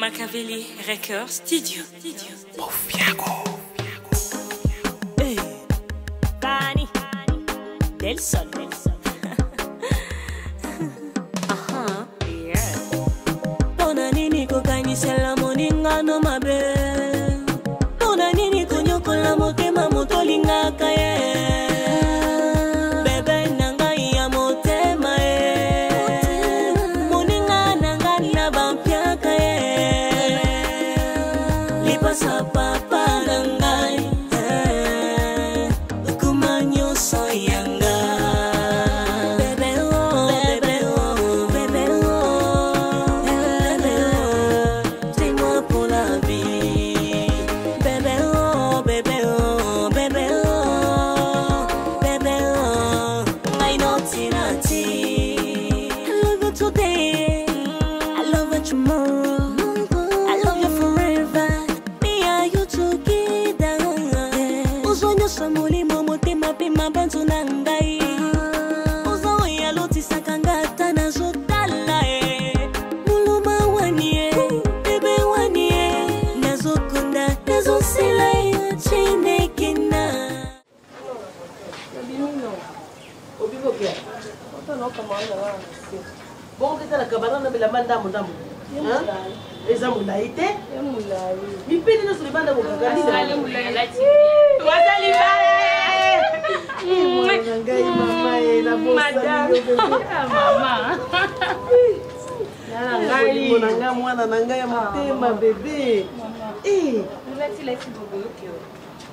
Machiavelli Record Studio. Boffiago. Hey. Bani. Delson. Aha. Yeah. Tona nini kokanyisela moninga no mabe. Tona nini konyokola motema motolingaka ye. Bebe nanga ya motema ye. Moninga nanga na bampiaka ye. Lipasa papa nangai. Ukumanyo soyanga. Bebe oh, bebe oh, bebe oh. Bebe oh, dis-moi pour la vie. Bebe oh, bebe oh, bebe oh. Bebe oh, I know Tinati. I love you today. I love you tomorrow. I love you forever. Me and you together. Uzonyo samuli momote mapema bantu nangai. Uzo ya loti sakangata na zotala muluma wanie, bebe wanie. Nazokunda, nazosila chinekina. Bon, que la cabane de la madame d'amour. Les amours laïté. Il paye nous sur les bandes de mon gars.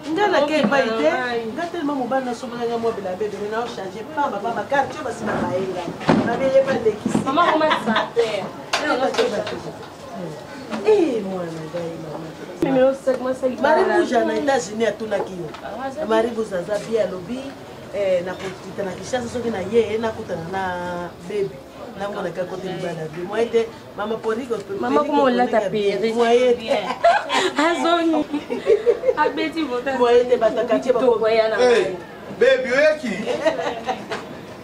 Ngana ke baite ngatelma mobana sobolanga mo bila bebe na changer pas ma mama carte tu vas se baila na beye pas de kisi mama comment ça fait moi na gai mama mimi au sac moi ça mari buja na États-Unis atuna kiyo mari buza za bia lobby na kutita na kishasa soki na ye na kutana na baby na mona ka kote libana bi moi ete mama porigo mama comment la taper moi ete azoni abeti bota moi ete batakatie ba voyana Baby, oyaki.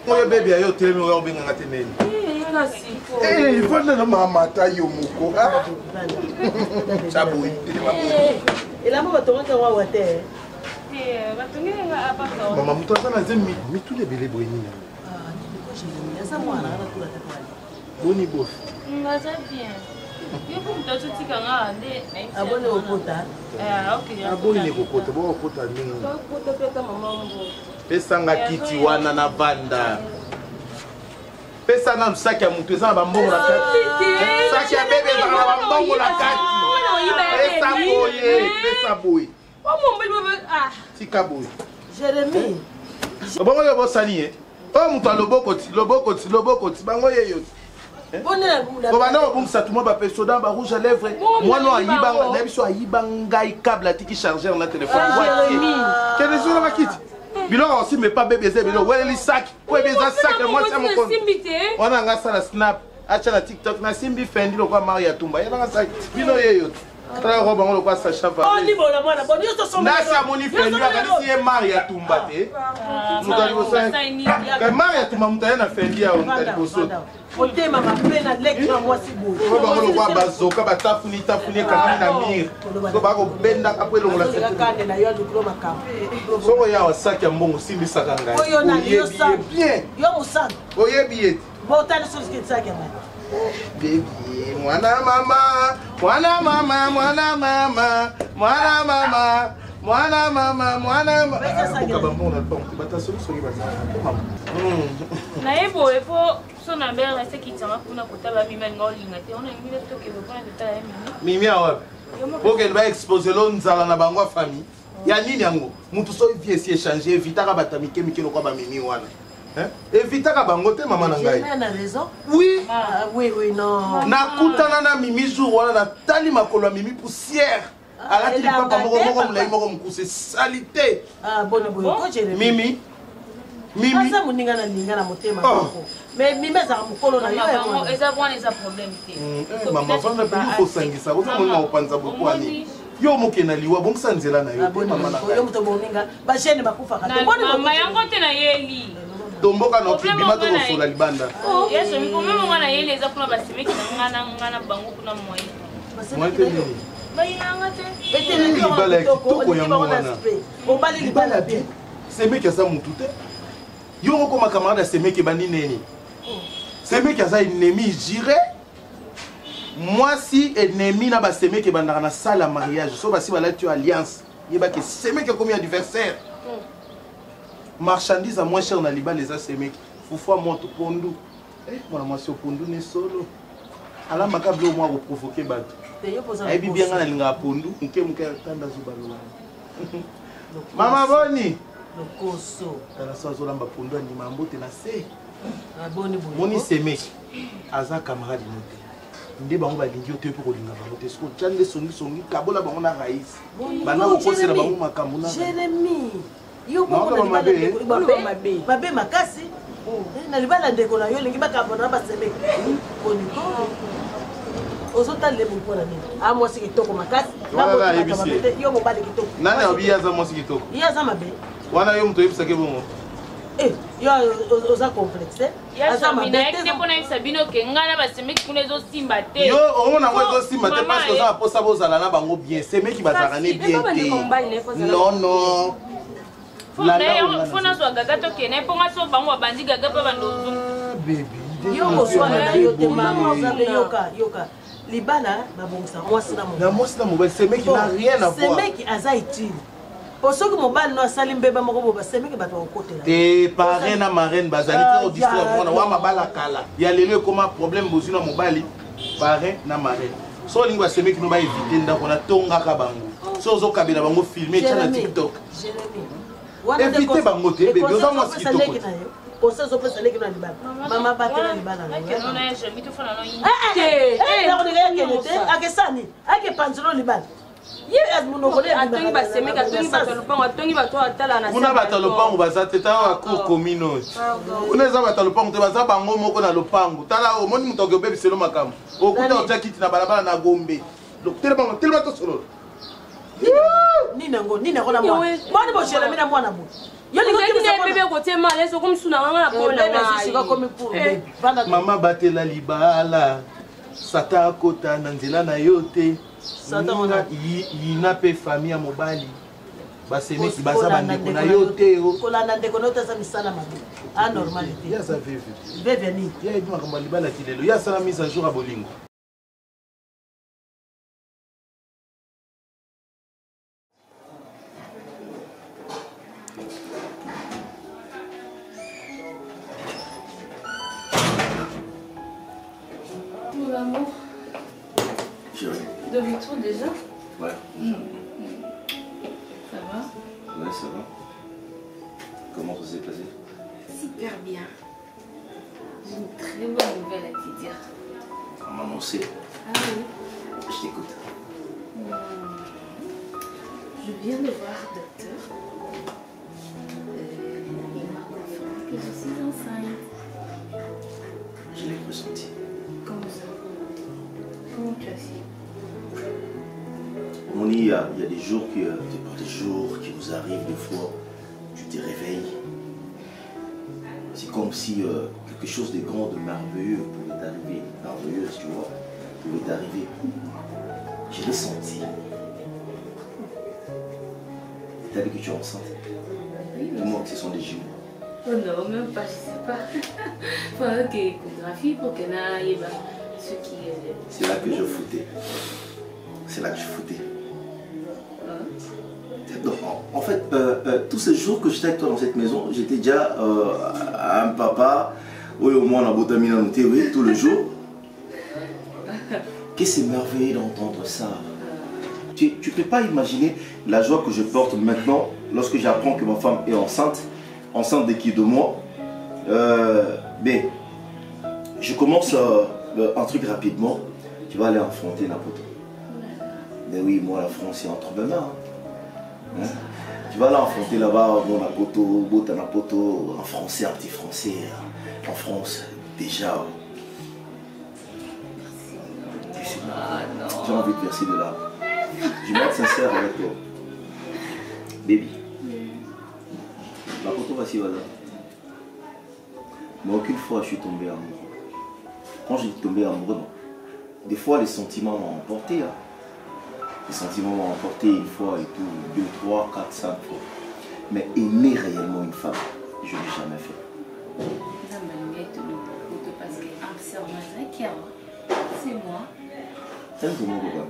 Oyo baby ayo telemi oyo binga ngate neni. Il faut na mama ta yo muko. Chaboui. Ela mama tonga wa wate. batungenga apaka Mama muto sana zemi mitu le bele boyini. Esa mwana ana kula tapali. Boni bof. ngaza bien yo pour mtoto tikanga ande Abone okota. okay Aboni ne kokota bo kokota ningi. kokota peka mama mbo Pesanga kiti wana na banda. Pesa na msaki ya mutu eza na bambongo na kati. Saki ya bebe eza na bambongo na kati. Pesa boye, pesa boye. Tika boye. Jérémy. Bongo yo bosani e. O mutu lobokoti bango ye yo. Ko bana obumisa tout monde ba pesoda ba rouge à lèvres. Moi no ayibanga na biso ayibanga câble atiki chargeur na téléphone. Quel est sur la kiti? Biloko aussi mais pas bébé zé biloko weli sac. Ko beza sac moi ça mon compte. On a ngasa na snap, acha na TikTok na simbi fendi lokwa Maria Tumba. Ya na sac. Bino ye yo. Tra roba ngo lokwa Sacha va. Oh libo la mwana bon yo to somba. Na sa moni fendi ba kasi ye Maria Tumba te. Mutali bosa. Ka Maria Tumba mutali na fendi ya mutali boso. Ote mama pena lekra moi si bo. Roba ngo lokwa bazoka batafuni kanga na mir. So ba ko benda kapwe longola la kande na yo duklo makam. Soko ya wasaki ya mbongo simbi sakanga. Oyo na yo sa. Bien. Yo musana. Oye biet. Bota le soski tsaka man. Baby, mwana mama. Ukabambona bonke batasolusoki bata. na ebo epo so na mbele reste kitanga kuna kotala bima ngolinga te ona ngile toke bopana kotala mimi Mimi awa. Oke ba expose lo nzala na bango famille. Ya nini yango? Mutu so vie si échanger evitaka batamike mikelo kwa ba mimi wana. Evitaka bango te mama na ngai. J'ai raison. Oui. Oui non. Nakutana na mimi jour wana na tali makolo mimi poussière. Alati papa moko mulai moko mukuse salité. Bon ko Jérémy. Mimi. Asa muninga na ninga na motema moko. Mais mimi za mukolo na yo eza bwana eza problème te Mama vanda pe yuko sangisa uza mwana opanza bokwani. Yo moke na liwa bongisa nzela na yo. Mama na. Yo muto boninga ba jeune bakufa ka. Mama yango te na yeli. tomboka na bima to kosola libanda yeso mi pomeme mwana yele eza kuna basemeki na ngana bango kuna moye bayinanga te libala ya kitoko yango wana libala bien semeki aza mutu te yo moko macamarade ya semeki ebandi neni semeki aza ennemi jire mwasi ennemi na basemeki ebandaka na salle ya mariage so basi balati yo alliance yebaki semeki akomi adversaire marchandise à moins cher na libala eza semeki fufua moto pondu mwana mwasi opondu ne solo alamaka bile omwa koprovoke bato ayebi bien nga nalingaka pondu moke atanda azobalola mama boni tala so azolamba pondu andima mbote na se moni semeki aza camarade no te nde bango balingi yo te mpo kolinga bango te siko tya nde songisongi kabola bango na raisi banda kokosela bango makambo na babe makasi na libala ndeko na yo olingi bakabona na basemeki ozotala mpona nini mwasi kitoko makasi yo mobali kitoko nani abi aza mwasi kitoko ye aza mabe wana yo moto oyebisaki bongo yo oza complexe yo omona ngo ezosimba te parce que oza baposa bozala na bango bien semeki bazalaka ne bien te non fona zwa gaga tokene mponga so bango babandi gaga mpe yo koswana yo te mamazabe yoka libala babongisa mwasi na mobali semeki na rien à voir semeki aza utile po soki mobali no asali mbeba moko bo basemeki bato bakokotela te parrain na marraine bazali te odistraire mwana wa mabala kala ya lelo ekoma problème bozwi na mobali parrain na marraine so olingi basemeki no baevite ndako na tongaka bango so ozokabela bango filme etya na tiktok evite bango te bebe oza mwasi kitoko conseil opesa leki na libala mama batela libala akesani akepanzelo libala kuna bato ya lopango baza te tala bacour commune kuna eza bato ya lopango te baza bango moko na lopango tala omoni moto oke obebiselo makambo okuta otya kiti na balabala na gombe telema tosolola nini yango na mwana boshelami na mwana bo mama batela libala sata akota na nzela na yo te yina mpe famille ya mobali basemeki baza bandeko na yo te kolanda ndeko na yo te aza misala mabe anormalité ye aza veve nini ye ayebi makambo ya libala ti lelo ye asala mise à jour ya bolingo De retour déjà? Ouais. Ça va? Ouais, ça va. Comment ça s'est passé? Super bien. J'ai une très bonne nouvelle à te dire. On m'a annoncé. Ah oui? Je t'écoute. Je viens de voir le docteur. Il m'a confirmé que je suis enceinte. Je l'ai ressenti. Comment ça? Comment tu as su? Il y a des jours qui nous arrivent, des fois, tu te réveilles. C'est comme si quelque chose de grand, de merveilleux pouvait t'arriver. Merveilleuse, tu vois, pouvait t'arriver. Je l'ai senti. Et t'as vu que tu es enceinte. Dis-moi que ce sont des jumeaux. Oh non, même pas, je sais pas. Il faudrait que l'échographie pour que n'aille pas ce qui est... C'est là que je foutais. C'est là que je foutais. Donc, en fait, tous ces jours que j'étais avec toi dans cette maison, j'étais déjà un papa, oui, au moins on a botamina noté, oui, tout le jour. Qu'est-ce que c'est merveilleux d'entendre ça. Tu ne peux pas imaginer la joie que je porte maintenant lorsque j'apprends que ma femme est enceinte de qui de moi. Mais je commence un truc rapidement. Tu vas aller affronter Napoto. Mais oui, moi la France c'est entre mes mains. Hein? Tu vas l'affronter là-bas, bon Napoto, Botanapoto, en français, anti-français, en France, déjà. J'ai envie de verser de là. Je vais être sincère avec toi. Baby. Napoto va s'y aller. Mais aucune fois je suis tombé amoureux. Quand je dis tombé amoureux, non. Des fois les sentiments m'ont emporté. Hein. Les sentiments m'ont emporté une fois et tout, 2, 3, 4, 5 fois. Mais aimer réellement une femme, je ne l'ai jamais fait. C'est moi. C'est un peu mon copain.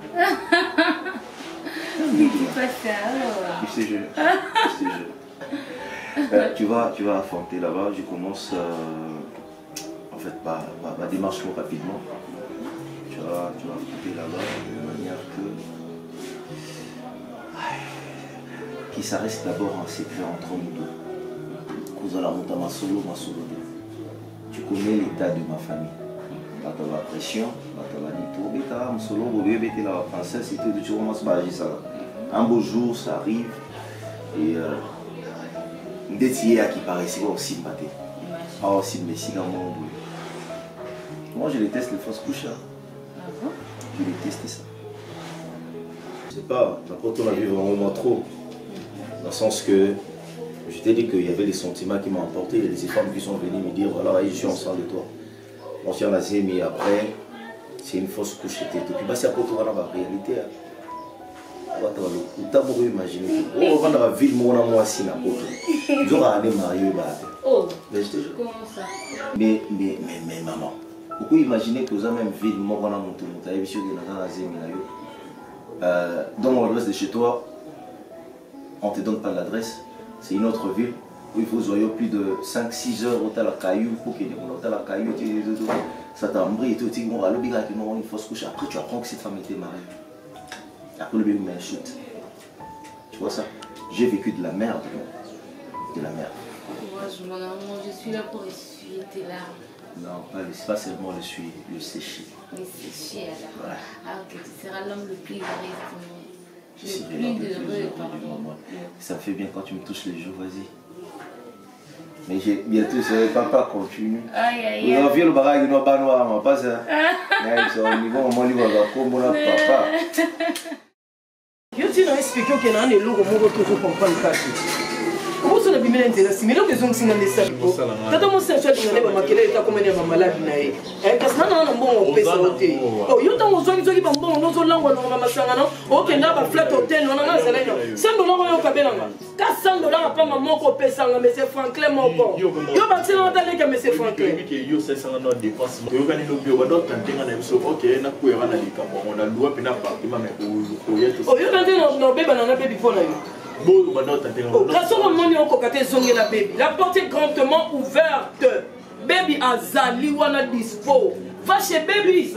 Tu fais ça alors. Je te jure. Tu vas affronter là-bas. Je commence en fait ma démarche trop rapidement. Tu vas affronter là-bas de manière que ça reste d'abord un secret entre nous deux. Tu connais l'état de ma famille. La pression, la princesse et tout, tu commences à agir ça. Un beau jour, ça arrive et d'être qui paraissait aussi maté. Ah aussi mais si moi je déteste les fausses couches. Je déteste ça. Je sais pas, n'importe on a vu vraiment trop. Dans le sens que je t'ai dit qu'il y avait des sentiments qui m'ont emporté. Il y a des femmes qui sont venues me dire voilà, je suis ensemble de toi. On s'y en a dit, mais après, c'est une fausse couche. Et puis, c'est pour toi dans la réalité. Tu as beaucoup imaginé. On va dans la ville, moi, aussi, je vais aller marier. Oh, comment ça? Mais maman, pourquoi imaginer que vous avez même ville, moi, on a mon tour, dans l'adresse de chez toi, on ne te donne pas l'adresse, c'est une autre ville. Où il faut jouer plus de 5-6 heures au la caillou pour qu'il y ait la caillou, ça t'embrouille et tout, tu vas aller une fausse couche. Après tu apprends que cette femme était mariée. Après le bébé met un chute. Tu vois ça? J'ai vécu de la merde. De la merde. Moi, mon amour, je suis là pour essuyer tes larmes. Non, pas seulement le sécher. Mais sécher alors. Voilà. Ah ok, tu seras l'homme le plus heureux du monde. Le plus heureux par moi. Ça me fait bien quand tu me touches les joues, vas-y. Mais bientôt, c'est papa continue. Aïe aïe aïe. On a vu le barrage, il n'a pas noir, mais pas ça. Ils sont au niveau, on m'a dit, on va papa. Je t'ai expliqué que l'on est lourd, on va toujours comprendre ça. Comment ça n'a pas intéressé? Mais là, les gens qui sont dans les salles, quand on s'est fait, on a marqué l'état comme un malade. Parce que nous avons un peu sauté. Oh, il y a des gens qui ont bon, nous avons langue, nous avons ça. Ok, là, on flat hôtel, on a un salaire. $100 au Kabela. $400 à pas maman qu'on paie ça, mais c'est Franklin mon bon. Yo, bah, c'est dans les cas, mais c'est Franklin. Yo, c'est ça, on a dépense. Yo, quand nous bio, on a tenté, on a dit, ok, on a coupé, on a dit, on a loué, puis on a parti, mais oh, yo, quand on a bébé, on a bébé pour nous. La porte est grandement ouverte. Baby a zali wana dispo. Va chez baby.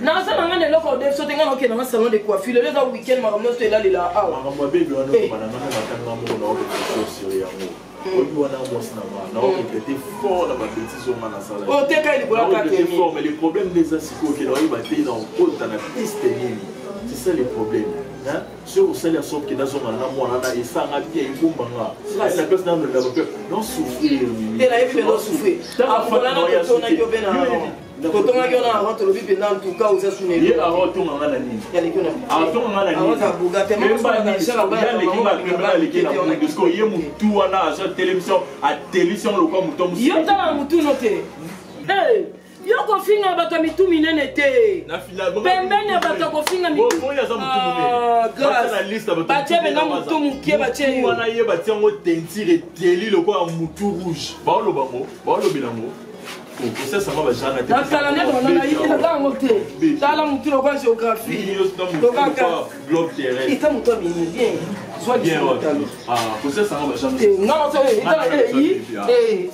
Na ça na ngane loko de so tenga no ke na salon de coiffure. Le week-end ma ramener là là. Ah. Baby wana ko bana na matanga mo na ko sur yango. Obi wana mo sina ma. Na ko était fort dans ma petite zone na sala. Oh te ka libola ka te. Mais le problème des asiko que là il va te dans haute dans la piste nini. C'est ça le problème. Hein? Sur le salaire sauf que dans son amour et ça a bien une bombe là. La personne dans le non souffrir. Et là il fait non souffrir. Après là on a yo bena. Quand on a yo na rentre le bébé dans tout cas où ça sonne. Il a rentre on a la ligne. Il a on a la ligne. On a buga tellement ça na chala ba. Il y a mutu wana à télévision à télévision le quoi mutu. Yo ta mutu noté. Hey yo kofinga bato mitu minene te. Pembeni ya bato kofinga mitu. Batie benga mutu mukie batie yo. Wana ye batie ngo tentire teli le quoi mutu rouge. Ba lo bango, ba lo bilango. Ça ça va jamais te. La calendrier on a yé la gango te. Tala mutu le quoi géographie. Globe terrestre. Ita mutu bien. Soit bien. Ah, pour ça ça va jamais. Non, c'est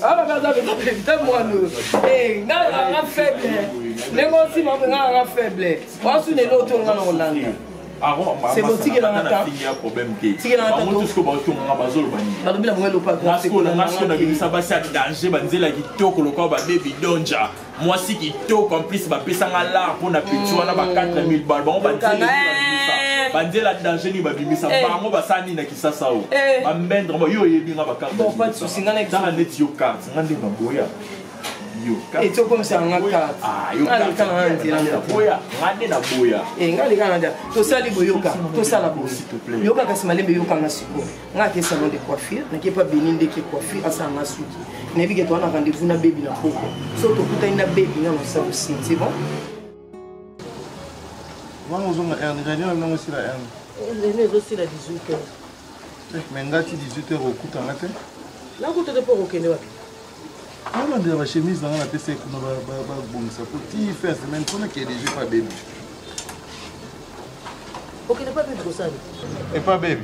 ah bah ça peut moi nous. Na faible. Les gens aussi m'ont na faible. On sous les autres on a Hollande. C'est bon si qu'il en a un problème qui. Si qu'il en a un tout ce que on a bazol bani. Ba dobila mwelo pa. Parce que na bisa basi danger banzela kitoko lokwa ba baby donja. Moi si kitoko en plus ba pesa ngala pour na pitu wana ba 4000 balles. Bon banzela. Banzela danger ni ba bimisa bango basani na kisasa o. Ba mbendre mo yo yebi nga ba carte. Bon pas de souci ngana dans net yo carte ngande ba boya. Et tu comme ça, on a 4. Ah, yo, boya. Rade na boya. Et ngali kananda. To sali boyoka. To sala bo s'il te plaît. Yoka kasima lembe yoka ngasiko. Ngake salon de coiffure, na pas beninde ki coiffure asa ngasuki. Na bige to na rendez-vous na baby na poko. So to kuta ina baby na ça aussi, c'est bon? Wana uzonga erne, radio na ngosi la erne. Les aussi la 18h. Mais ngati 18h okuta ngate. Na kuta de poko kende wapi? On a des chemises dans la PC qu'on va bon ça pour ti faire semaine qu'on a qui est déjà pas baby. OK, n'est pas baby comme ça. Et pas baby.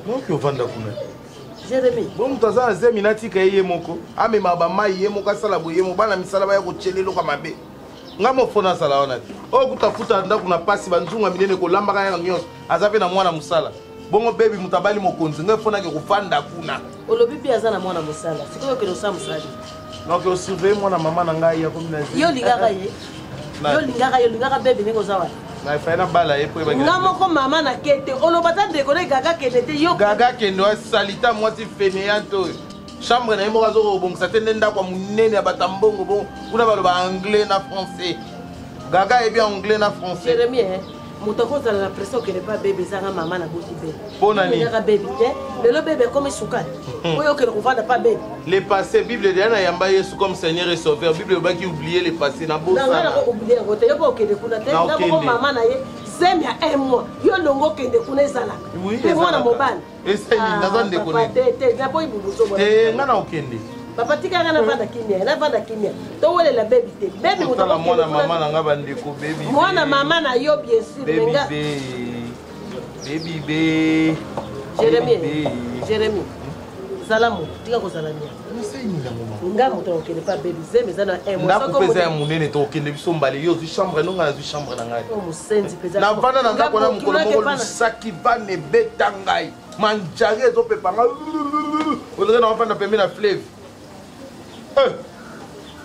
Non que vendre kuna. Jérémy. Bon mutaza zemi nati ka yé moko. Ame mabama yé moko sala boye mo bana misala ba ya ko chelelo kwa mabe. Ngamo fona sala wana. O kutafuta ndaku na pasi banzunga minene ko lamba kaya nyos. Azape na mwana musala. Bongo baby mutabali mokonzi ngefona ke kufanda kuna. Olobi pia azana mwana musala. Sikoyo ke dosa musala. Donc on surveille moi na maman na ngai ya comme na yo lingaka ye yo lingaka baby ningo zawa na fa na bala ye po ba ngamo ko mama na kete olobata de ko gaga kete yo gaga kendo salita moi ti fainéanto chambre na mo kazo ko bongisa tende ndako munene ya batambongo bon kuna baloba anglais na français gaga e bien anglais na français Jérémy moto ko za la pression que ne pas bébé zanga maman na boti be bona ni ngaka baby te le bébé comme suka oyo ke ko vanda pas baby les passés bible de na yamba Yesu comme Seigneur et Sauveur bible ba ki oublier les passés na bosa na ko oublier ko te yo ko kende kuna te na ko maman na ye zemi ya 1 mois yo longo kende kuna ezala pe mwana mobali essaye ndazande kone te na po ibubuzo bona te ngana okende papa tika ngana vanda kimia to wele la baby te baby moto la mwana mama na nga bandeko baby mwana mama na yo bien sûr menga baby Jérémy salamu tika ko salamia nga moto okende pa baby zeme zana ndako pesa ya munene to okende biso mbale yo zwi chambre nonga na zwi chambre na ngai o musenzi pesa na vanda na ndako na mukolo moko saki vane beta ngai manjare ezopepa nga ondre na vanda pembe na fleuve.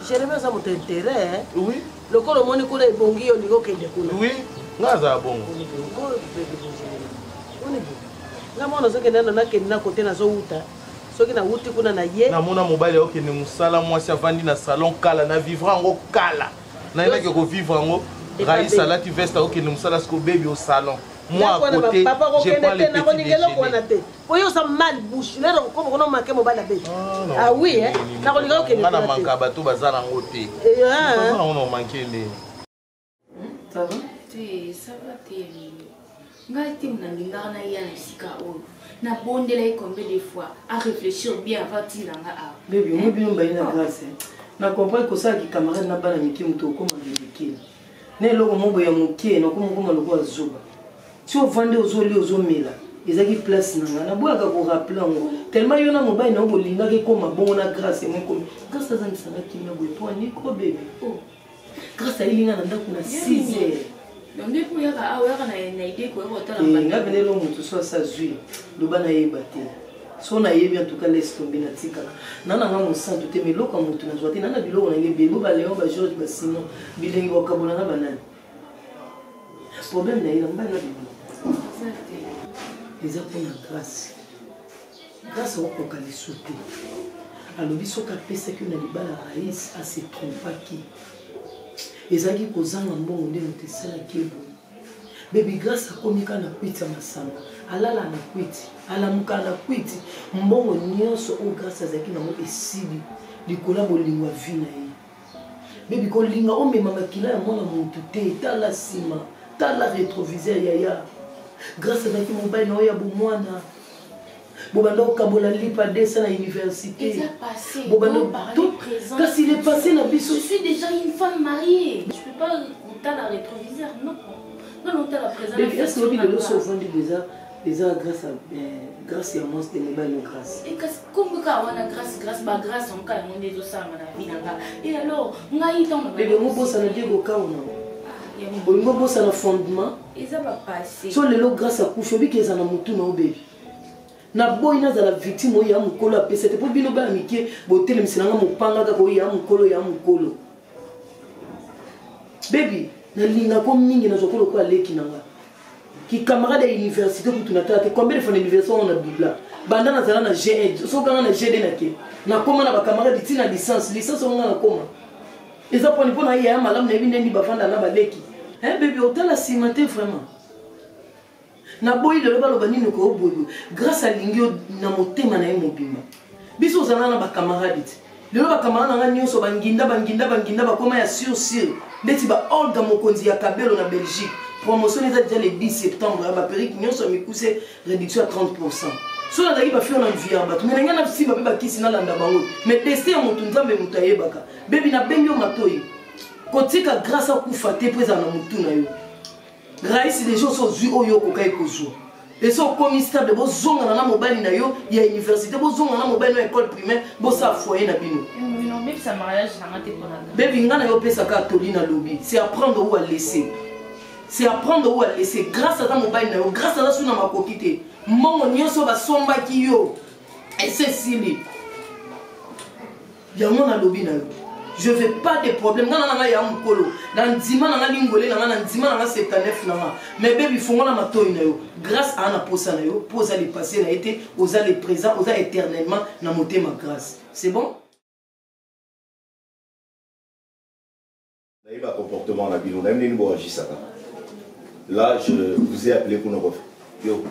Jérémy ça mon intérêt oui le corps moni kuna ibongi yo liko kende kuna oui ngaza bongo nga mona soki nana na kende na kote na zo uta soki na uti kuna na ye na mona mobile okende musala mwasi avandi na salon kala na vivre ango kala na ina ke ko vivre ango Raïssa lati veste okende musala sko baby au salon moi à côté j'ai pas les petits déjeuners. Oyo sa mal bouche lero ko ko no manke mo bala be ah oui na ko liga okende na manka bato bazala ngote on no manke ne ça va ça va ngai tim na ngingana ya na sika o na bondela combien de fois à réfléchir bien avant tinanga a baby mo bi mba ina grâce na comprendre que ça qui camarade na bana miki muto ko ma bibiki ne loko mo boya mukie na ko mo ko maloko azuba si on vende aux oli aux omela ezaki place nanga na boyaka ko rappeler ngo tellement yona mobile na bolinga ke koma bon na grâce mo ko grâce à ça na kimia boy po ni ko bébé oh grâce à ilinga na ndako na 6h donc depuis yaka awaka na idée ko rota la nga benelo mutu so sa zui do bana yeba te so na yebi en tout cas laisse tomber na tika nana nga mo santo te mais loko mutu na zote nana biloko na ngebe bo ba Léon ba George ba Simon bilengi wakabona na banani problème na ila mbana biloko eza mpona grâce grâce okoka lisu te alobi soki apesaki na libala Raïs ase trompaki ezalaki kozanga mbongo nde moto esalaki eboye bebi grâce akomika na kwiti ya masanga alala na kwiti alamuka na kwiti mbongo nyonso oyo grâce azalaki nango esili likolo ya bolingo ya vi na ye bebi kolinga omema makila ya mwana motu te tala nsima tala rétroviseur yaya grâce azalaki mobali na oyo ya bomwana bobanda kokabola lipa desa na université bobanda tout kasi il est passé na biso je suis déjà une femme mariée je peux pas compter la rétroviseur non non t'as la présence mais est-ce que le so vandi déjà grâce à moi c'était mobile grâce et comme ka wana grâce ba grâce on ka mon des osama na vie nanga et alors ngai ton mais mo bossa na diego kauna bolingo bossa na fondement eza ba passé so lelo grâce à kushobi keza na mutu na obebi na boy na za la victime oya mukolo apesa te po bino ba mike botele misinanga mopanga ka ko ya mukolo baby na linga ko mingi na zokolo ko aleki nanga ki camarade à université pour tout natala combien de fois l'université on a bibla banda na zala na G1 so kana na GD na ke na koma na ba camarade tina licence on na koma eza pona ya malamu na binde ni bafanda na baleki bébé otala simate vraiment na boyi le baloba nini ko boyo grâce à lingio na motema na ye mobimba biso ozana na bakamarade lelo bakamarade nga nyonso banginda bakoma ya sur ndeti ba Olga mokonzi ya Kabelo na Belgique promotion eza déjà le 10 septembre ba perique nyonso mikuse réduction à 30%. So na daki ba fi on envia ba mais nga na simba be bakisi na landa bango mais destin mutu nzambe mutaye baka bebi na benyo matoyi kotika grâce à kufate pesa na mutu na yo raisi les gens sont zui oyo kokai kozwa et so comme stable bo zonga na mobali na yo ya université bo zonga na mobali na école primaire bo sa foyer na bino même sa mariage na ngate pona bebi nga na yo pesa ka toli na lobby c'est apprendre où à laisser. C'est apprendre où à laisser. Grâce à ta mobile, grâce à la souna ma coquille, mon nyonso va somba qui yo. Et c'est Sili. Y'a mon alobi na yo. Je veux pas de problème. Nana ya mukolo. Dans dima nana lingolé, nana dima nana 79 nana. Mais baby fongo na matoy na yo. Grâce à na posa na yo, posa les passés na été, osa les présents, osa éternellement na moté ma grâce. C'est bon? Vous avez un comportement na bino, même les nouveaux agissent ça. Là, je vous ai appelé pour nous refaire. Yo.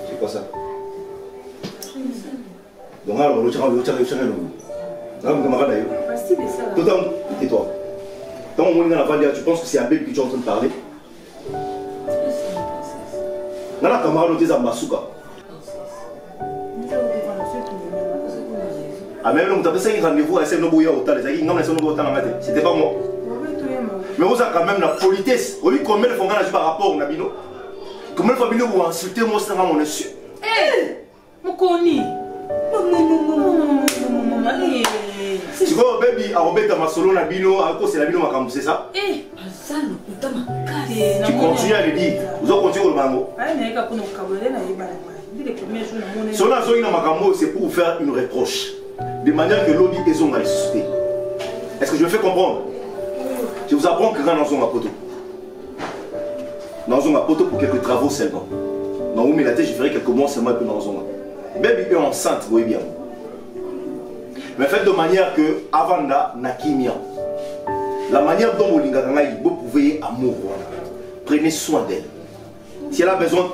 C'est quoi ça? Donc, alors, le chien, tais-toi. Quand on est dans la vallée, tu penses que c'est un bébé que tu es en train de parler? Dans la camarade, tu es en Masuka. Ah, même là, tu as fait un rendez-vous à SNOBOYA au Tal. C'était pas moi. Mais vous avez quand même la politesse. Vous voyez combien de fois on a par rapport au Nabino? Combien de fois vous insultez moi sans mon insu? Eh! Mokoni! Tu vois, baby, à Robert Masolo Nabino, à cause de Nabino Makambu, c'est ça? Eh! Tu continues à le dire. Vous avez continué au mango. Si on a besoin de Makambu, c'est pour vous faire une reproche. De manière que l'autre dit qu'ils ont ressuscité. Est-ce que je me fais comprendre? Je vous apprends que quand nous sommes à Poto. Nous sommes à Poto pour quelques travaux seulement. Dans où la tête, je ferai quelques mois seulement que nous sommes. Baby est enceinte, vous voyez bien. Mais faites de manière que avant là, Nakimia. La manière dont vous pouvez amour. Prenez soin d'elle. Si elle a besoin.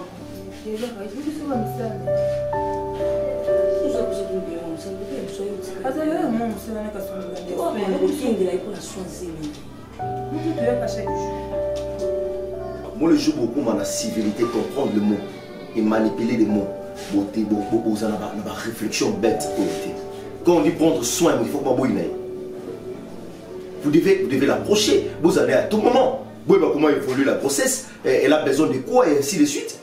Moi, le jour beaucoup dans la civilité, comprendre le mot et manipuler les mots, beauté, vous avez une réflexion bête. Quand on dit prendre soin, il faut pas bouiller. Vous devez l'approcher. Vous allez à tout moment. Vous voyez comment évolue la grossesse. Elle a besoin de quoi et ainsi de suite.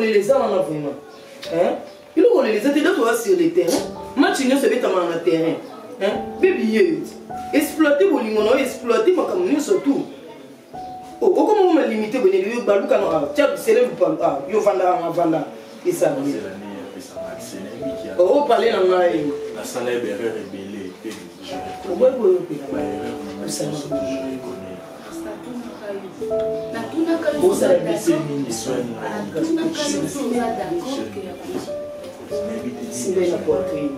Les hommes en vraiment. Il faut les aider sur le terrain. Match se met dans le terrain. Bébé, exploiter vos limonos, exploiter ma caméra surtout. Comment vous me limitez? Vous avez dit Balouka, tu as célèbre pas. Yo vanda. Et ça. Oh, parlez dans la haine. La salle est rebellée. Vous avez baissé la poitrine.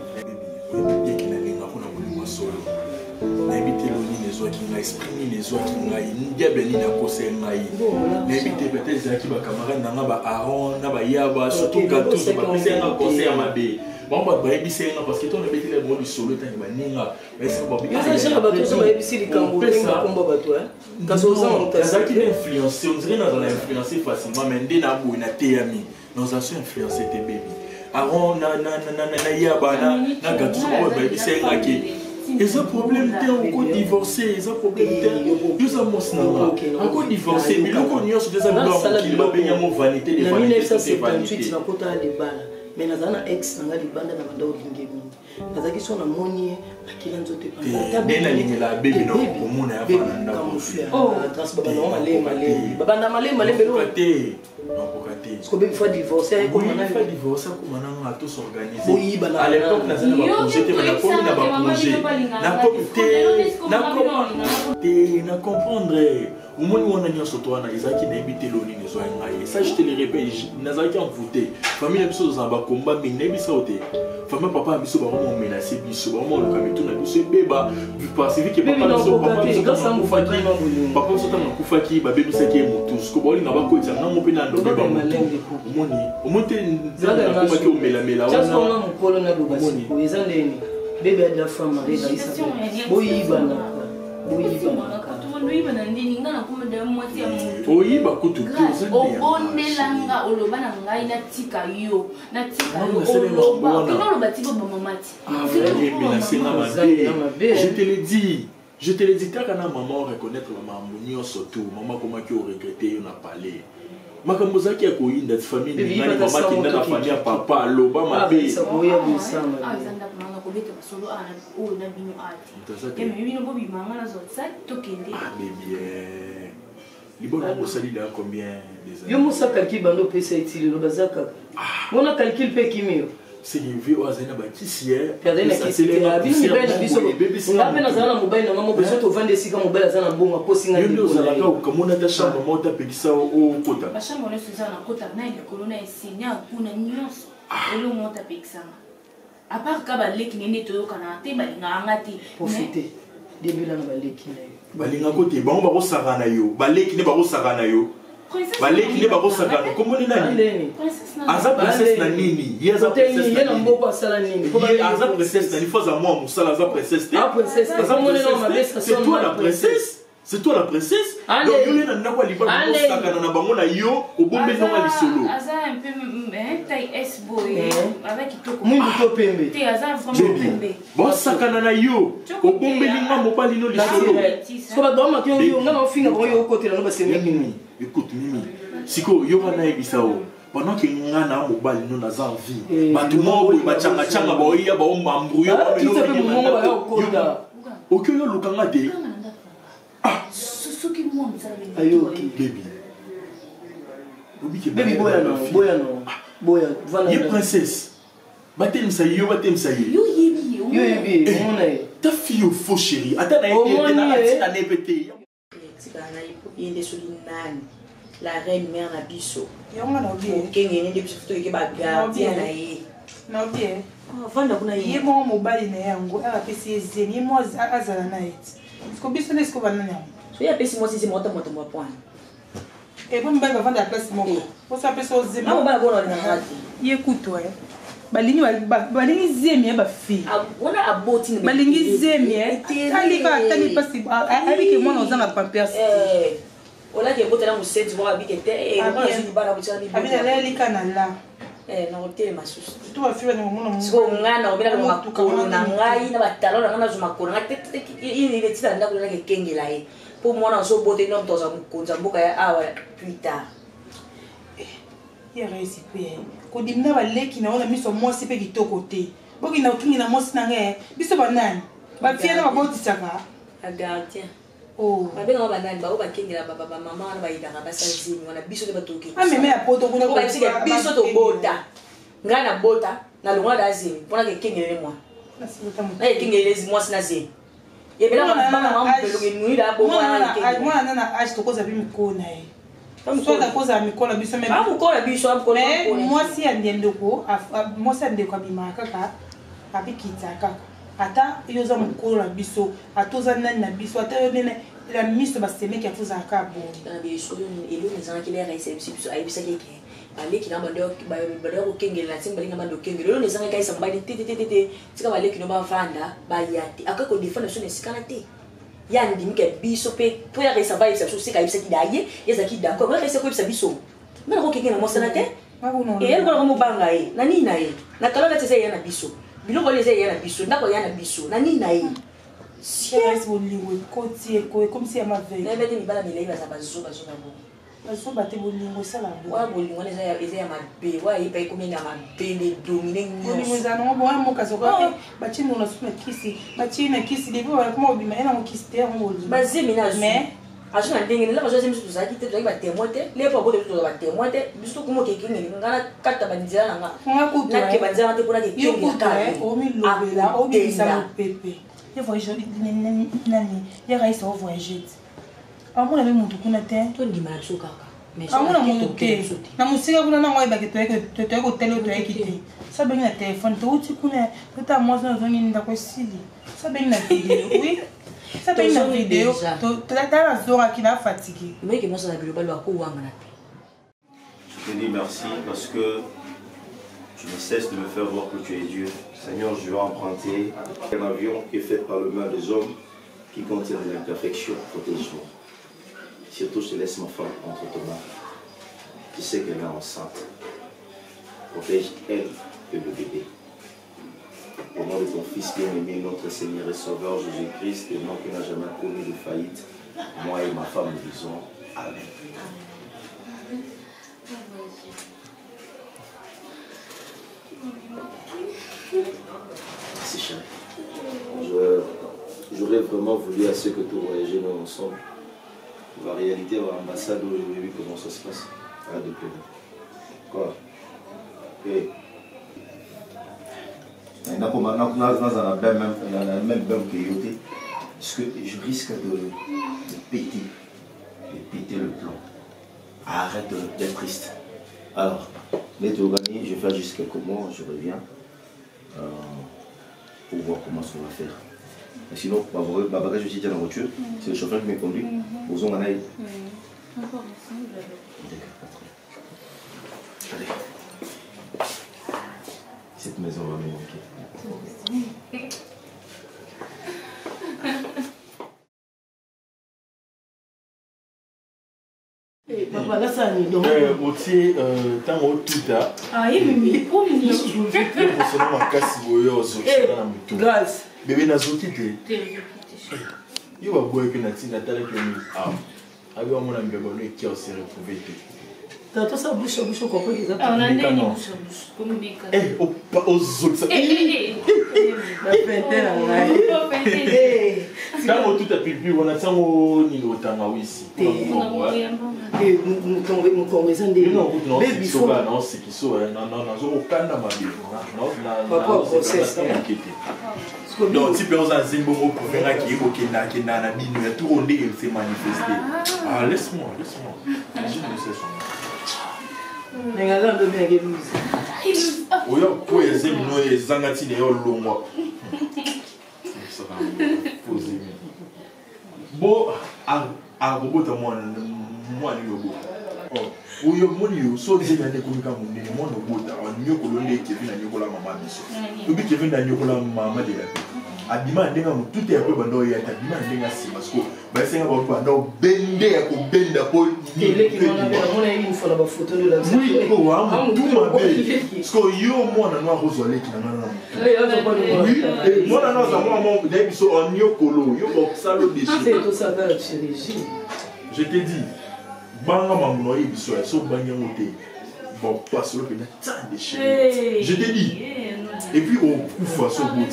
N'habitez le les autres qui m'a exprimé les autres qui m'a dit n'a posé maï. N'habitez peut-être qui va camarade n'a pas Aaron n'a pas Yaba surtout gâteau c'est pas c'est un conseil à ma bé. Bon bah baby c'est parce que toi on habite les bons du solo t'as pas ninga. Mais c'est pas bien. Mais c'est pas bateau ça va ici les Cambodgiens qui combat bateau hein. Quand on t'as ça qui influencé on dirait dans l'influencer facilement mais dès n'a beau na TMI. Nous avons influencé tes bébés. Aaron na Yaba na gâteau baby c'est un qui ils ont problème encore divorcé, ils ont problème ils ont encore divorcé, mais le cognon sur des amis qui va payer mon vanité des vanité. 1978 na kota les balles, mais na zana ex na ngali banda na banda odingemi. Na zaki so na moni akila nzote panda. Dena lingela baby no komona ya banda. Oh, grâce baba no malé belo. Parce que il faut divorcer. Oui, il faut divorcer comme on a tous organisé. Oui, à l'époque, on a projeté, mais la commune n'a pas projet. N'a comprendre. Au moins, on a mis sur toi, on a qui n'a évité l'oni, les soins. Ça, je te le répète, on a qui en fouté. Famille, les choses en bas, combat, mais n'est pas sauté. Famille, papa, biso, vraiment menacé, biso, vraiment le camion, on a biso, béba, vu passer, vu que papa, biso, papa, biso, papa, biso, Koufaki, babé, nous, c'est qui est mon tous. Comme on n'a pas quoi, ça n'a pas pénal, donc, au moins, tu es un peu au mélamela. Tu as mon colonne à l'ouest, où ils ont des bébés de la femme, oui, bah écoute, obondelanga oloba na ngai na tika yo oloba kino oloba tiko bomamati je te l'ai dit quand maman reconnaître maman surtout maman comment qui au regretté on a parlé makambo zaki ya koyinda famille ngani mama kinda na famille ya papa loba mabe combien yo musa calcul bando pesa itili lo bazaka mona calcul pe kimio c'est une vie au azena bakisi perdre na kisi ya bini bena biso ngabe na zana mobile na ngamo beso to vendre sika mobile zana bonga posi ngani yo zala ka kamona ta chambre mota pekisa o kota ba chambre le suzana kota na ile kolona esinya kuna nyonso elo mota pekisa à part ka ba leki nene to kana te ba nganga ti profiter début la ba leki na balinga kote bango bako sakana yo baleki ne bako sakana yo baleki ne bako sakana komoni nani aza princesse na nini ye aza princesse ye na mboko asala nini ye aza princesse na nifoza moi musala aza princesse te c'est toi la princesse. C'est toi la princesse. Donc yo yena ndako liba bako sakana na bango na yo obombe nonga lisolo aza un peu taille S boy avec kitoko mundu to pembe te aza vraiment pembe bon sakana na yo obombe linga mobali no lisolo so ba doma ki yo ngana ofinga bo yo côté na no ba semi mimi écoute mimi siko yo wana ebisao pendant que ngana mobali no na za vie ba tout monde ba changa changa ba oya ba ombambru yo ba melo ok yo lukanga de suki mo mzali ayo baby boya voilà ye princesse batem sa yo yebi mona ta fille faux chérie ata na yé na atina nepete tikana ipo yende solinani la reine mère na biso yonga na bien kengene de biso to ke ba gardien na ye na bien vanda kuna ye mo mobali na yango ala pesi ezeni mo azala na eti ko biso nesko bana na so ya pesi mo sisi moto mo point et bon mbali bavanda ya place moko po sa pesi ozemi na mobali bona na ngati ye kuto balingi zemi ba fille ona aboti balingi zemi ali pasi abike mwana ozanga pampers ola ke botela museti mo abike te mwana zini bana butani abina lelika na la na hotel masusu tu ba fille na mwana so ngana obela ko makolo na ngai na batalo na ngana zuma makolo ngate ini ile tita ndako na ke kengela ye po mwana so bote no mtoza mukonza mboka ya awa plus tard ya recipe ko dimna baleki na ona miso mwasi pe kitoko te boki na utungi na mwasi na nge biso banani ba fille na baboti saka a gardien oh babenga banani ba bakengela baba mama na baidanga basazini wana biso te batoki meme ya poto kuna ko biso to bota ngana bota na longwa da zini pona ke kengele mwa na ke kengele mwasi na zini ye bela mama mpelo ke nuira bo mwana na age to koza bi mikona e so da koza mikola biso meme ba mukola biso amkola mwasi ya ndendoko mwasi ya ndeko abima kaka abikita kaka ata yoza mukolo na biso atoza nani na biso ata yo nene la miso basemeki afuza ka bo na biso elo nezana kile réception biso ayibisa keke baleki na bando ko kengela timba linga bando kengela elo nezana kai sambali tete tika baleki no bavanda bayati akako defend so nesikana te yandi mike biso pe to ya resa ba isa so sika ibisa kidaye yezaki d'accord ba resa ko ibisa biso mena ko kengela mo sana te e ko mo banga e na nini na e na kalona tse ya na biso biloko leze ya na biso ndako ya na biso na nini na e yes bolingo kotie ko comme si ya ma veille na bete mi bala milei ba zo bo bazo bate bolingo sala bo wa bolingo leze ya mabe wa ipa ikomi na mabe le dominer bolingo za no bo mo kaso ko bachi no na suna kisi bachi na kisi de bo ko mo bima ena mo kisi te mo bolingo bazemi na mais azo na ndenge la bazo semi tout ça qui te doit ba témoin les pas bote tout ba témoin biso como que kingi ngana kata banzira nanga na ke banzira te pona ke kingi kata o mi lobela o mi sa pepe ye voyage nani ye raisa o voyage amuna me mutu kuna te to ndima na biso kaka amuna mutu te na musika kuna na ngoi ba ke to ko tele to ekiti ça bengi na téléphone to uti kuna to moi na zoni ndako sili ça bengi na vidéo oui. Ça fait une vidéo, tu as la zora qui n'a fatigué. Je te dis merci parce que tu ne cesses de me faire voir que tu es Dieu. Seigneur, je vais emprunter un avion qui est fait par le main des hommes qui contient de l'imperfection. Protège-moi. Surtout, je te laisse ma femme entre tes mains. Tu sais qu'elle est enceinte. Protège elle et le bébé. Au nom de ton Fils bien-aimé, notre Seigneur et Sauveur Jésus-Christ, le nom qui n'a jamais connu de faillite, moi et ma femme nous disons Amen. Merci chérie. J'aurais vraiment voulu à ce que tu voyages nous ensemble. La réalité, à l'ambassade, où j'ai vu comment ça se passe. Arrête de pleurer. Quoi? Hey. Parce que je risque de péter le plan. Arrête d'être triste. Alors, je vais faire juste quelques mois, je reviens pour voir comment ça va faire. Mais sinon, ma bagage aussi tient dans la voiture, c'est le chauffeur qui m'a conduit. Aux hommes, allez. Allez. Cette maison va me manquer. Papa, là, ça n'est donc. Aussi, tant au tout à. Ah, il me prend une grâce. Bébé n'a pas quitté. Il va boire que Nathalie a avec mon ami qui a s'est retrouvé. T'as ça bouche à bouche, on comprend qu'ils ont. On a des bouche à bouche, comme des cas. Eh, aux autres. Quand tout a pu, on a ça au niveau de ici. Nous conversons des. Non, c'est qui sont là, non, c'est qui sont là, non, aucun n'a pas process. Donc, si on a un zimbo pour faire qui est au Kenya, qui n'a pas de tout on est s'est manifesté. Ah, laisse-moi. Je ne sais pas. Mais regarde de bien Gélouise. Oui, pour les amis, nous les zangatines et all long. Ça va poser. Bon, à robot à moi, le robot. Oui, mon so les amis comme quand mon nez, mon robot, on mieux que l'on est qui vient à Nicolas maman mission. Le but qui vient à Nicolas maman de la abima ndenga tout est un peu bando ya abima ndenga si parce que ba senga ba pa do bende ya ko benda po télé qui on a une fois la photo de la oui ko wa tout ma be parce que yo mo na no rozole ki na na oui mo na no za mo de biso on yo kolo yo bo salo de c'est tout ça dans la chirurgie je te dis banga manguno yi biso so banga moté bon passe le pénal de chez je te dis. Et puis on couvre sur le bout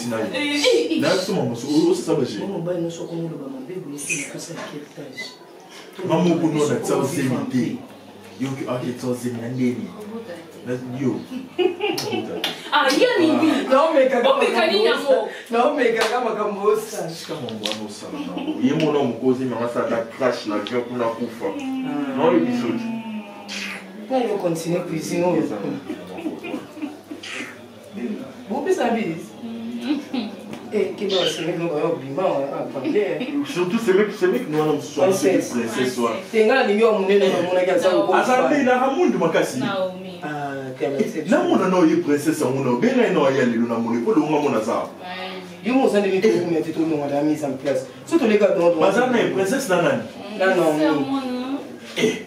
là c'est mon ça va j'ai maman pour nous la ça zémité yo qui a qui ça zémité yo ah yani non mais kaka makambo ça kama mbano sana non yemo na mkozi mama ça ta crash la vient pour la kufa non le bisou on va continuer à cuisiner. Vous pouvez savoir. Et qui doit se mettre dans surtout c'est mec nous allons soit princesse soit. C'est un ami au monde on a gagné ça. Azambi na hamundu makasi. Ah, quelle na mona no ye princesse mona benga no ya lelo na mona ko lo mona ça. Yo mo ça devait tout mettre tout le monde à mise en place. Surtout les gars dans Bazana est princesse na nani? Non. Eh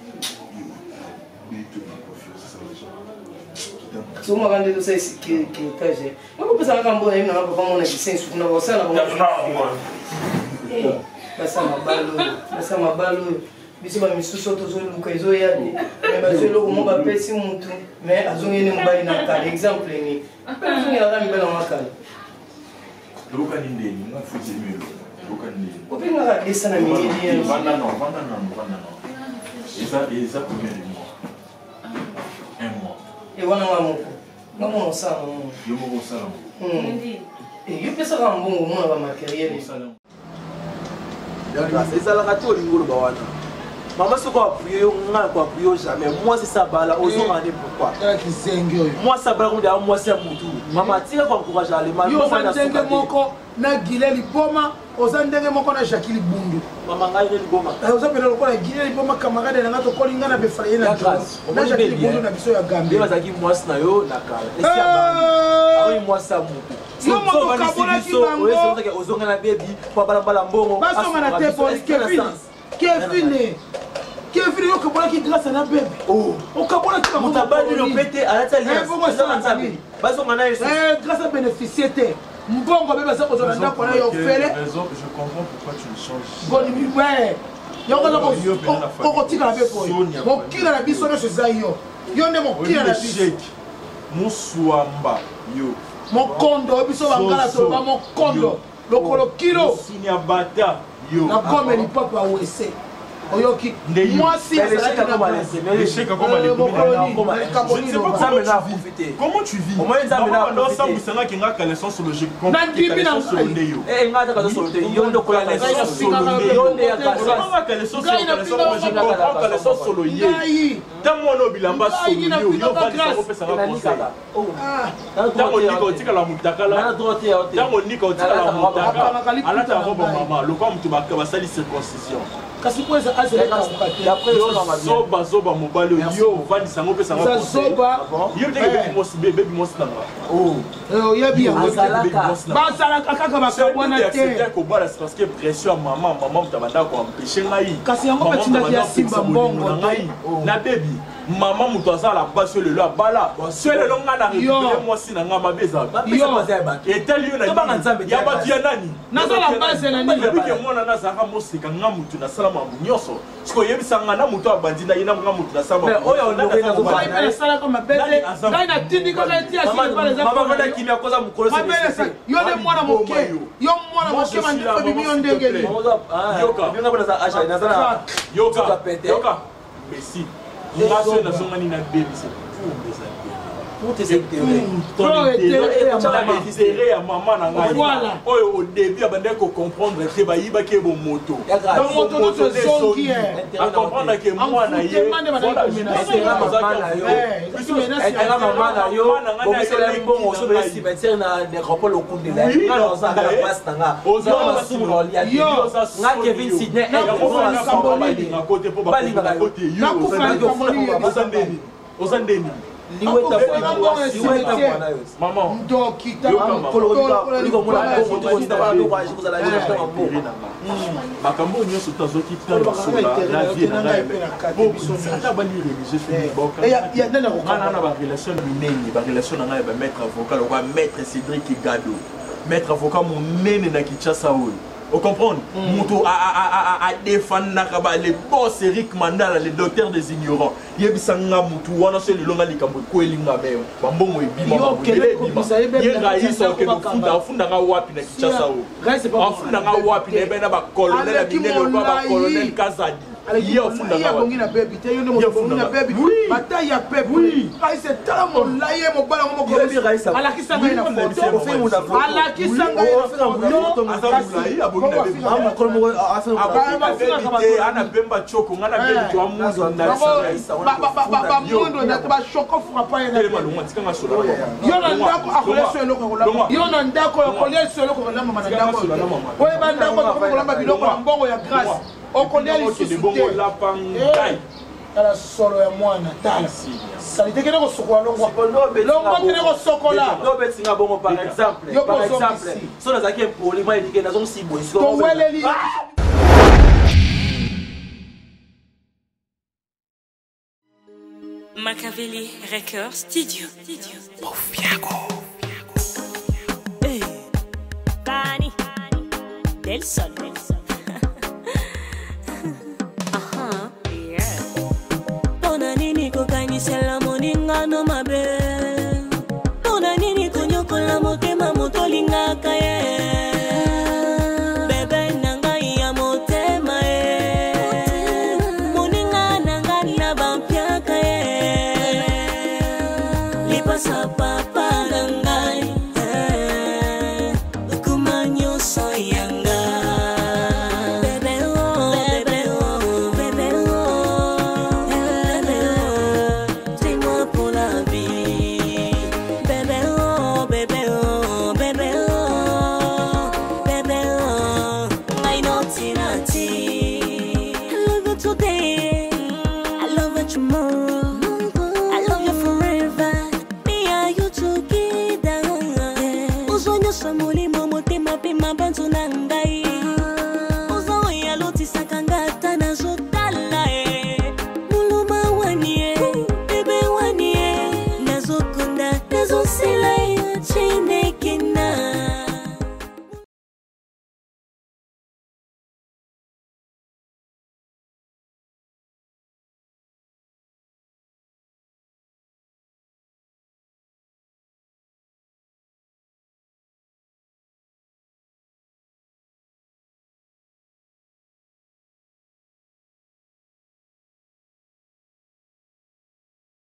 so mo gande ça ici qui cage moi ko pesa ngambo na ina papa mona kisensu kuna wasala mo basa mabalo biso ba misuso to zo luka ezo ya ni mais ba zo lo mo ba pesi muntu mais azongene mbali na kale exemple ni pe zo ni ala mbela makala luka ni ndeni nga fuzi milo Opinga esa na mingi. Vanda non. Et ça combien de mois? Un mois. Et wana mamo. Mamo ça. Yo mo salon. Et yo pesa ka mbongo mona ba matériel. C'est ça la rato lingolo ba wana. Maman se quoi prier on quoi prier jamais. Moi c'est ça bala ozo mané pourquoi? Moi ça bala comme des moi c'est mutu. Maman tire pour encourager les mal. Yo sandenge moko na gile liboma ozandenge moko na Jackie Bundu. Maman ngai liboma. Oza pena lokola gile liboma camarade na ngato kolinga na befraye na na Jackie Bundu na biso ya Gambia. Bazaki moi na yo na kala. Esi abandi. Awi moi ça mutu. Yo moto kabona ki bango. Ozonga na baby kwa bala mbongo. Baso na te pour Kevin. Kevin yo kabona ki grâce na bébé. Oh. O kabona ki bango. Mutabandi no pete alata liya. Bongo ça nzabi. Baso ngana yesu. Grâce à bénéficier te. Mbongo bébé ça kozona ndako na yo fele. Je comprends pourquoi tu le changes. Bon ouais. Yo ko kotika na beko. Mo kila na biso na chez yo. Yo ne mo kila na biso. Muswamba yo. Mon kondo biso bangala to ba mon kondo lokolo kilo sinya bata yo na comme ni papa wese oyoki moi si ça comment tu vis comment zoba mobile yo vandi sango pe sango zoba yo te baby monster oh ya bien ba sala kaka bakabona te c'est ko bala parce que pression maman mutabanda ko empêcher ngai kasi yango batinda ya simba mbongo ngai na baby maman muto azala basi le la bala seul le nga na récupérer moi si na nga mabeza et tel yo na ya ba dia nani nazala base na nini depuis que moi na zaka mosika nga mutu na sala mabu nyoso siko yebisa nga na mutu abandi na ina nga mutu na sala mais oyo no na ko ba na sala ko mabete ngai na tindi ko na tia si ba les maman vana kimia koza mukolo se yo de mwana moke yo mwana moke mandiko bimio ndengeli yoka nga bona za acha nazala yoka merci Naso na zonga ni na baby c'est pour tes intérêts ya maman na ngai oyo au début abandé ko comprendre te ba yiba ke bo moto donc moto no te zongi à comprendre que moi na ye voilà maman na yo bomisela mbongo so be cimetière na de repos au coup de la na za la place nanga oza masumo ya yo nga Kevin Sidney na côté po ba côté yo ozandeni maman makambo nyonso tazoki la vie na ngai ata bali religieux na barelation minene barelation na ngai ba maître avocat lokwa maître Cédric Gado maître avocat monene na Kinshasa oyo vous comprenez? Moutou a défendu les boss Eric Mandala, le docteur des ignorants. Il y a des gens qui ont fait le long de l'Ikambo, Bambon et Bima. Il y a des gens qui ont fait colonel Kazadi. Il y a bongi na baby te yo ne mo bongi na baby bataille ya baby ai c'est tellement laye mo bala mo ko ala kisanga ina photo fe mo na photo ala kisanga ina photo ana bemba choko ngana baby to amuzo na mundo na ba choko fura pa yana yo na ndako akole selo ko lamba yo na ndako akole selo ko lamba na ndako oye ba ndako ko lamba biloko mbongo ya grâce okolia lisusu te ala solo ya mwana tala salite kene ko sokola longwa longwa kene ko sokola no betinga bongo par exemple so na zaki poli ma edike na zong sibo isko to weleli Machiavelli Records Studio Bofiago hey Bani Del Sol yeah Bona nini kokani salam